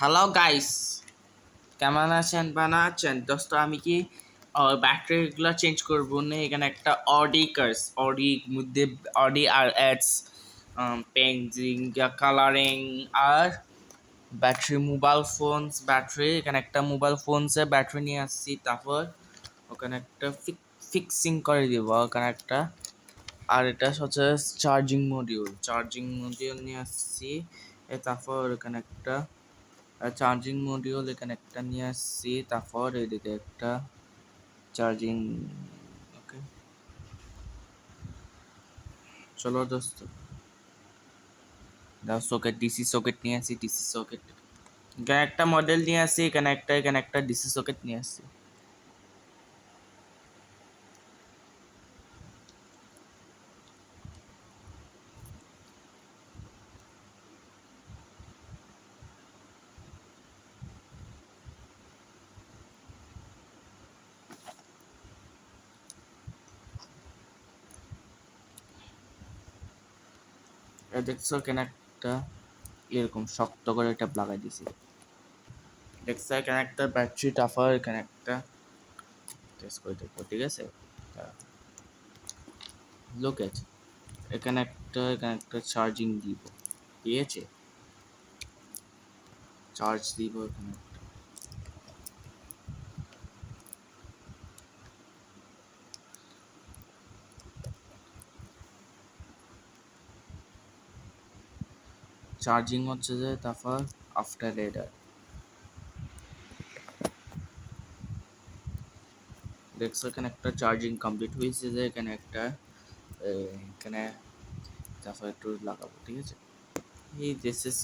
Hello guys, কেমন আছেন বা না আছেন দোস্ত? আমি কি ব্যাটারিগুলো চেঞ্জ করবো না? এখানে একটা অডি কার্স, অডির মধ্যে অডি আর অ্যাডস পেন্টিং, কালারিং আর ব্যাটারি, মোবাইল ফোনস ব্যাটারি। এখানে একটা মোবাইল ফোনসে ব্যাটারি নিয়ে আসছি, তারপর ওখানে একটা ফিক্সিং করে দিব ওখানে একটা। আর এটা হচ্ছে চার্জিং মডিউল নিয়ে আসছি। তারপর ওখানে একটা চার্জিং মডিউল এখানে একটা নিয়ে আসছি, তারপর এদিকে একটা চার্জিং। ওকে, চলো দোস্ত, দাও সকেট, ডিসি সকেট নিয়ে আসি, ডিসি সকেট এখানে একটা মডেল নিয়ে আসি, এখানে একটা ডিসি সকেট নিয়ে আসি। দেখছো এখানে একটা এরকম শক্ত করে একটা লাগাই দিছি। দেখছো এখানে একটা ব্যাটারি, তারপর এখানে একটা টেস্ট করে দেখবো, ঠিক আছে? লোক আছে এখানে একটা চার্জিং দিব, ঠিক আছে? চার্জ দিব এখানে। চার্জিং হচ্ছে যে, তারপর আফটার রেডার দেখছো এখানে একটা চার্জিং কমপ্লিট হয়েছে, যে এখানে একটা এখানে তারপর একটু লাগাবো, ঠিক আছে? এই দিস ইজ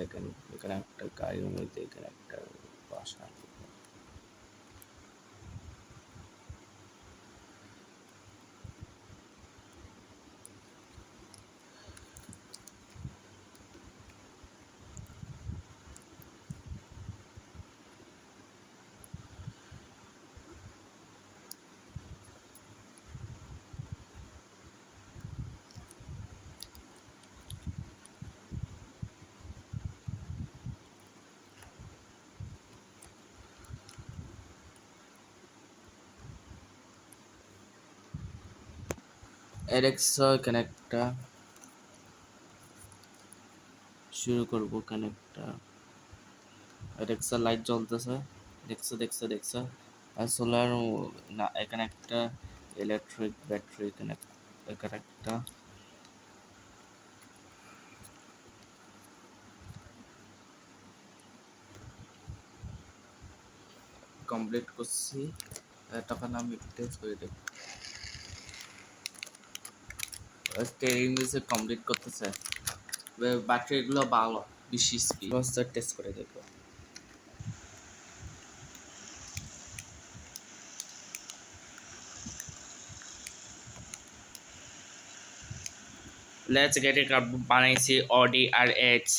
দেখেন, এখানে একটা গাড়ির মধ্যে এখানে একটা বাসা। দেখছো এখানে একটা শুরু করবো, এখানে একটা দেখছো লাইট জ্বলতেছে। দেখছো আর সোলার না, এখানে একটা ইলেকট্রিক ব্যাটারি, এখানে এখানে একটা কমপ্লিট করছি। তখন আমি টেস্ট করে দেখব, স্টিয়ারিং হুইল কমপ্লিট করতেছে, ব্যাটারিগুলো ভালো, বেশি স্পিড। টেস্ট করে দেখবো। Let's get it. বানাইছি অডি আর এইচ।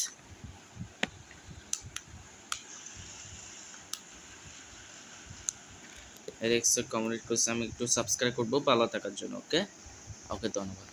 এর কমপ্লিট করছি। আমি একটু সাবস্ক্রাইব করবো ভালো থাকার জন্য। ওকে ওকে, ধন্যবাদ।